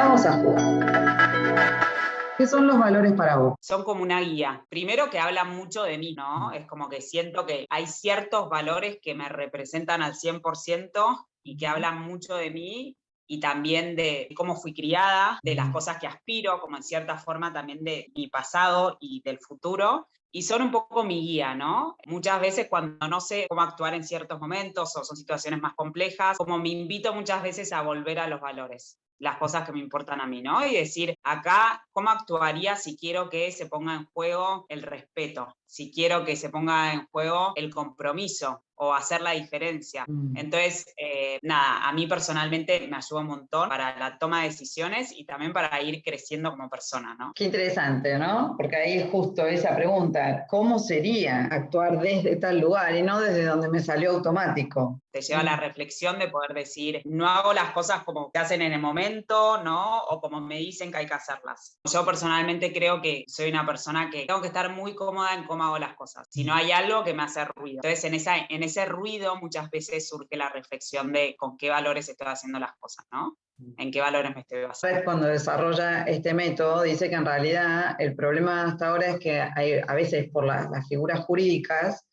Vamos a jugar. ¿Qué son los valores para vos? Son como una guía. Primero que hablan mucho de mí, ¿no? Es como que siento que hay ciertos valores que me representan al 100% y que hablan mucho de mí y también de cómo fui criada, de las cosas que aspiro, como en cierta forma también de mi pasado y del futuro. Y son un poco mi guía, ¿no? Muchas veces cuando no sé cómo actuar en ciertos momentos o son situaciones más complejas, como me invito muchas veces a volver a los valores, las cosas que me importan a mí, ¿no? Y decir, acá, ¿cómo actuaría si quiero que se ponga en juego el respeto? Si quiero que se ponga en juego el compromiso o hacer la diferencia. Entonces, nada, a mí personalmente me ayuda un montón para la toma de decisiones y también para ir creciendo como persona, ¿no? Qué interesante, ¿no? Porque ahí es justo esa pregunta, ¿cómo sería actuar desde tal lugar y no desde donde me salió automático? Te lleva a la reflexión de poder decir, no hago las cosas como se hacen en el momento, ¿no? O como me dicen que hay que hacerlas. Yo personalmente creo que soy una persona que tengo que estar muy cómoda en cómo hago las cosas. Si no hay algo que me hace ruido. Entonces, en ese ruido muchas veces surge la reflexión de con qué valores estoy haciendo las cosas, ¿no? ¿En qué valores me estoy basando? Cuando desarrolla este método, dice que en realidad el problema hasta ahora es que hay, a veces por las figuras jurídicas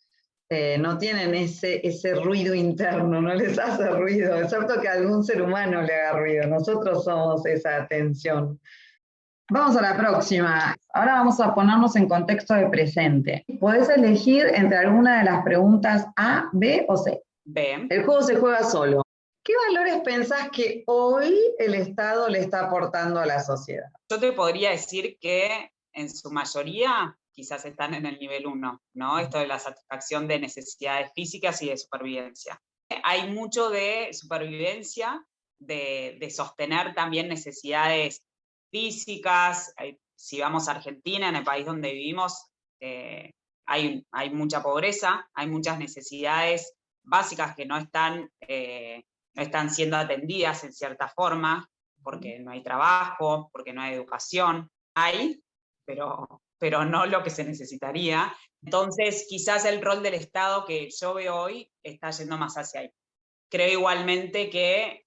no tienen ese ruido interno, no les hace ruido, excepto que a algún ser humano le haga ruido. Nosotros somos esa tensión. Vamos a la próxima. Ahora vamos a ponernos en contexto de presente. Podés elegir entre alguna de las preguntas A, B o C. B. El juego se juega solo. ¿Qué valores pensás que hoy el Estado le está aportando a la sociedad? Yo te podría decir que en su mayoría quizás están en el nivel 1, ¿no? Esto de la satisfacción de necesidades físicas y de supervivencia. Hay mucho de supervivencia, de sostener también necesidades físicas. Si vamos a Argentina, en el país donde vivimos, hay mucha pobreza, hay muchas necesidades básicas que no están siendo atendidas en cierta forma, porque no hay trabajo, porque no hay educación. Hay, pero no lo que se necesitaría. Entonces, quizás el rol del Estado que yo veo hoy está yendo más hacia ahí. Creo igualmente que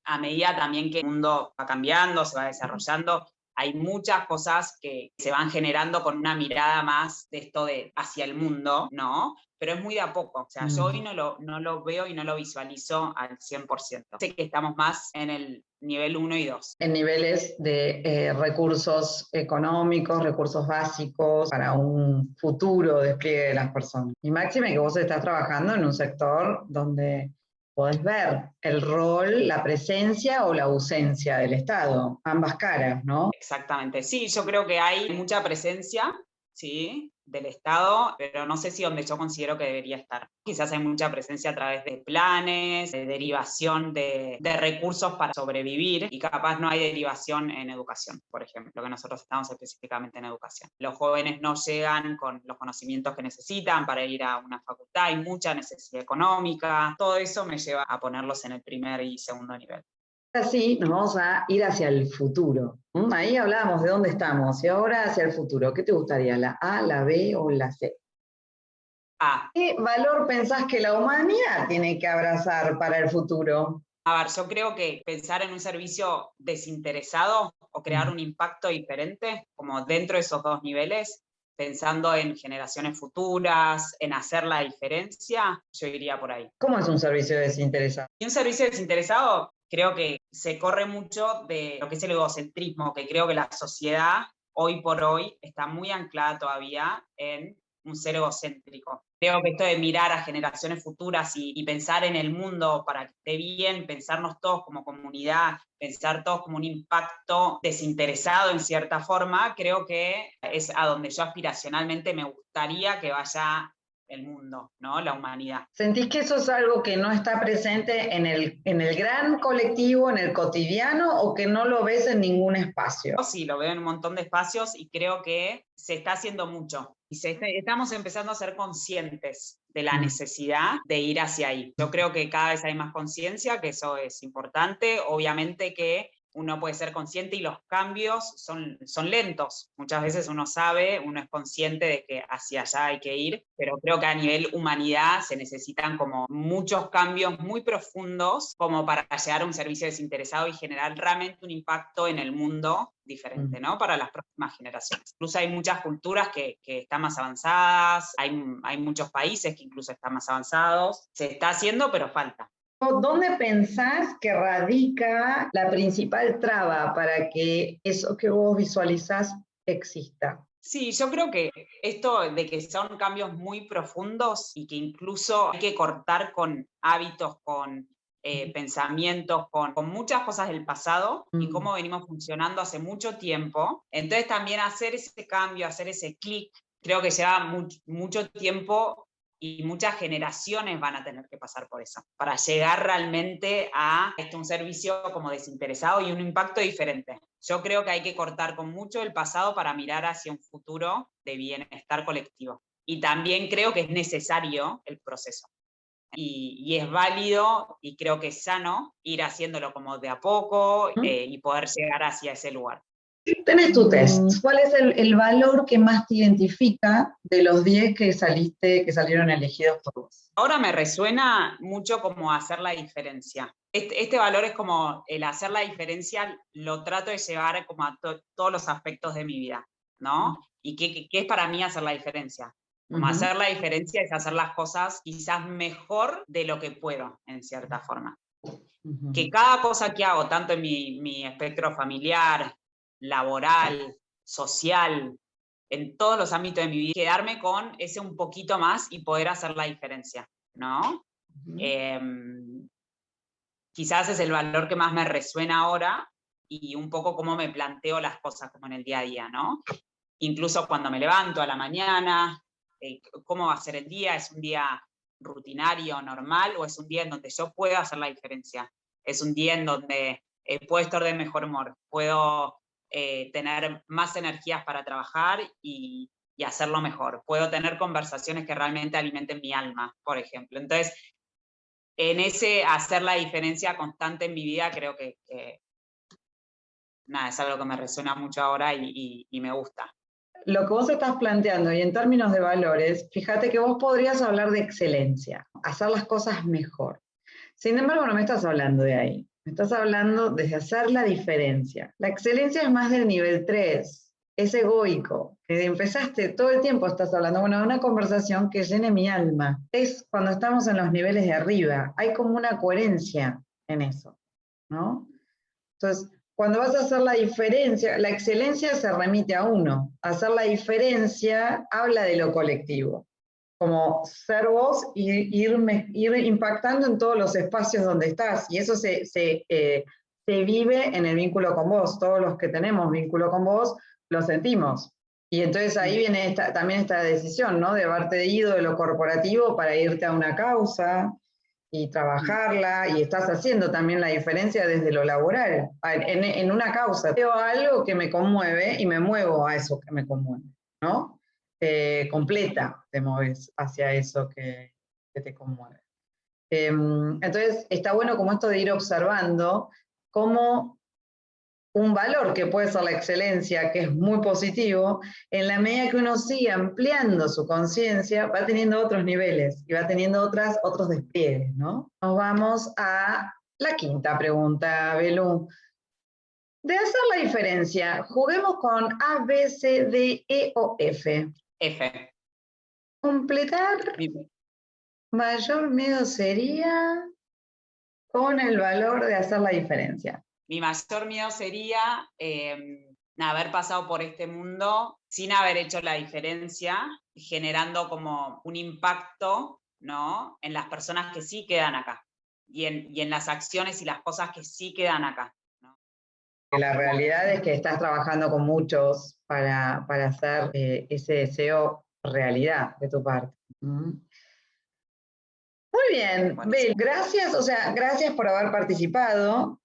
a medida también que el mundo va cambiando, se va desarrollando, hay muchas cosas que se van generando con una mirada más de esto de hacia el mundo, ¿no? Pero es muy de a poco. O sea, yo hoy no lo veo y no lo visualizo al 100%. Sé que estamos más en el nivel 1 y 2. En niveles de recursos económicos, recursos básicos para un futuro despliegue de las personas. Y máxime que vos estás trabajando en un sector donde podés ver el rol, la presencia o la ausencia del Estado, ambas caras, ¿no? Exactamente, sí, yo creo que hay mucha presencia, ¿sí?, del Estado, pero no sé si donde yo considero que debería estar. Quizás hay mucha presencia a través de planes, de derivación de recursos para sobrevivir, y capaz no hay derivación en educación, por ejemplo, que nosotros estamos específicamente en educación. Los jóvenes no llegan con los conocimientos que necesitan para ir a una facultad, hay mucha necesidad económica, todo eso me lleva a ponerlos en el primer y segundo nivel. Así nos vamos a ir hacia el futuro. Ahí hablábamos de dónde estamos y ahora hacia el futuro. ¿Qué te gustaría, la A, la B o la C? A. ¿Qué valor pensás que la humanidad tiene que abrazar para el futuro? A ver, yo creo que pensar en un servicio desinteresado o crear un impacto diferente, como dentro de esos dos niveles, pensando en generaciones futuras, en hacer la diferencia, yo iría por ahí. ¿Cómo es un servicio desinteresado? Y un servicio desinteresado, creo que se corre mucho de lo que es el egocentrismo, que creo que la sociedad hoy por hoy está muy anclada todavía en un ser egocéntrico. Creo que esto de mirar a generaciones futuras y pensar en el mundo para que esté bien, pensarnos todos como comunidad, pensar todos como un impacto desinteresado en cierta forma, creo que es a donde yo aspiracionalmente me gustaría que vaya el mundo, ¿no? La humanidad. ¿Sentís que eso es algo que no está presente en el gran colectivo, en el cotidiano, o que no lo ves en ningún espacio? Sí, lo veo en un montón de espacios y creo que se está haciendo mucho. Y estamos empezando a ser conscientes de la necesidad de ir hacia ahí. Yo creo que cada vez hay más conciencia, que eso es importante. Obviamente que uno puede ser consciente y los cambios son lentos. Muchas veces uno sabe, uno es consciente de que hacia allá hay que ir, pero creo que a nivel humanidad se necesitan como muchos cambios muy profundos como para llegar a un servicio desinteresado y generar realmente un impacto en el mundo diferente, ¿no? Para las próximas generaciones. Incluso hay muchas culturas que están más avanzadas, hay muchos países que incluso están más avanzados. Se está haciendo, pero falta. ¿Dónde pensás que radica la principal traba para que eso que vos visualizás exista? Sí, yo creo que esto de que son cambios muy profundos y que incluso hay que cortar con hábitos, con pensamientos, con muchas cosas del pasado y cómo venimos funcionando hace mucho tiempo. Entonces también hacer ese cambio, hacer ese clic, creo que lleva mucho tiempo y muchas generaciones van a tener que pasar por eso, para llegar realmente a un servicio como desinteresado y un impacto diferente. Yo creo que hay que cortar con mucho el pasado para mirar hacia un futuro de bienestar colectivo. Y también creo que es necesario el proceso. Y es válido y creo que es sano ir haciéndolo como de a poco y poder llegar hacia ese lugar. Tenés tu test. ¿Cuál es el valor que más te identifica de los 10 que salieron elegidos por vos? Ahora me resuena mucho como hacer la diferencia. Este valor es como el hacer la diferencia, lo trato de llevar como a todos los aspectos de mi vida, ¿no? ¿Y qué es para mí hacer la diferencia? Como hacer la diferencia es hacer las cosas quizás mejor de lo que puedo, en cierta forma. Que cada cosa que hago, tanto en mi espectro familiar, laboral, social, en todos los ámbitos de mi vida, quedarme con ese un poquito más y poder hacer la diferencia, ¿no? Quizás es el valor que más me resuena ahora y un poco cómo me planteo las cosas como en el día a día, ¿no? Incluso cuando me levanto a la mañana, cómo va a ser el día, es un día rutinario, normal, o es un día en donde yo puedo hacer la diferencia, es un día en donde puedo estar de mejor humor, puedo tener más energías para trabajar y hacerlo mejor, puedo tener conversaciones que realmente alimenten mi alma, por ejemplo. Entonces, en ese hacer la diferencia constante en mi vida, creo que nada, es algo que me resuena mucho ahora y me gusta. Lo que vos estás planteando, y en términos de valores, fíjate que vos podrías hablar de excelencia, hacer las cosas mejor. Sin embargo, no me estás hablando de ahí. Me estás hablando de hacer la diferencia. La excelencia es más del nivel 3, es egoico, que empezaste, todo el tiempo estás hablando, bueno, de una conversación que llene mi alma. Es cuando estamos en los niveles de arriba, hay como una coherencia en eso, ¿no? Entonces, cuando vas a hacer la diferencia, la excelencia se remite a uno. Hacer la diferencia habla de lo colectivo, como ser vos y ir impactando en todos los espacios donde estás. Y eso se vive en el vínculo con vos. Todos los que tenemos vínculo con vos lo sentimos. Y entonces ahí viene también esta decisión, ¿no? De haberte ido de lo corporativo para irte a una causa y trabajarla, y estás haciendo también la diferencia desde lo laboral, en una causa. Veo algo que me conmueve y me muevo a eso que me conmueve, ¿no? Completa te mueves hacia eso que te conmueve. Entonces, está bueno como esto de ir observando cómo un valor que puede ser la excelencia, que es muy positivo, en la medida que uno sigue ampliando su conciencia, va teniendo otros niveles y va teniendo otros despliegues, ¿no? Nos vamos a la quinta pregunta, Belú. De hacer la diferencia, juguemos con A, B, C, D, E o F. F. Completar, mayor miedo sería con el valor de hacer la diferencia. Mi mayor miedo sería haber pasado por este mundo sin haber hecho la diferencia, generando como un impacto, ¿no?, en las personas que sí quedan acá y en las acciones y las cosas que sí quedan acá, ¿no? La realidad es que estás trabajando con muchos para hacer ese deseo realidad de tu parte. Muy bien, Bel, gracias, gracias por haber participado.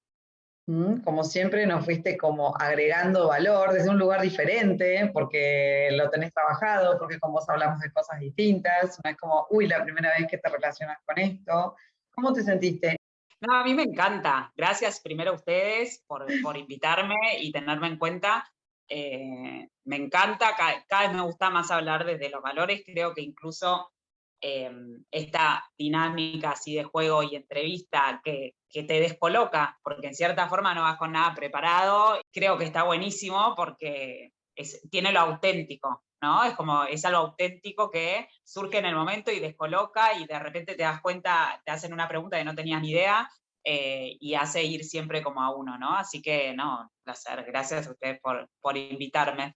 Como siempre nos fuiste como agregando valor desde un lugar diferente, porque lo tenés trabajado, porque con vos hablamos de cosas distintas, no es como, uy, la primera vez que te relacionas con esto. ¿Cómo te sentiste? No, a mí me encanta. Gracias primero a ustedes por invitarme y tenerme en cuenta. Me encanta, cada vez me gusta más hablar desde los valores. Creo que incluso esta dinámica así de juego y entrevista que te descoloca, porque en cierta forma no vas con nada preparado, creo que está buenísimo porque tiene lo auténtico, ¿no? Es algo auténtico que surge en el momento y descoloca y de repente te das cuenta, te hacen una pregunta que no tenías ni idea y hace ir siempre como a uno, ¿no? Así que, no, un placer. Gracias a ustedes por invitarme.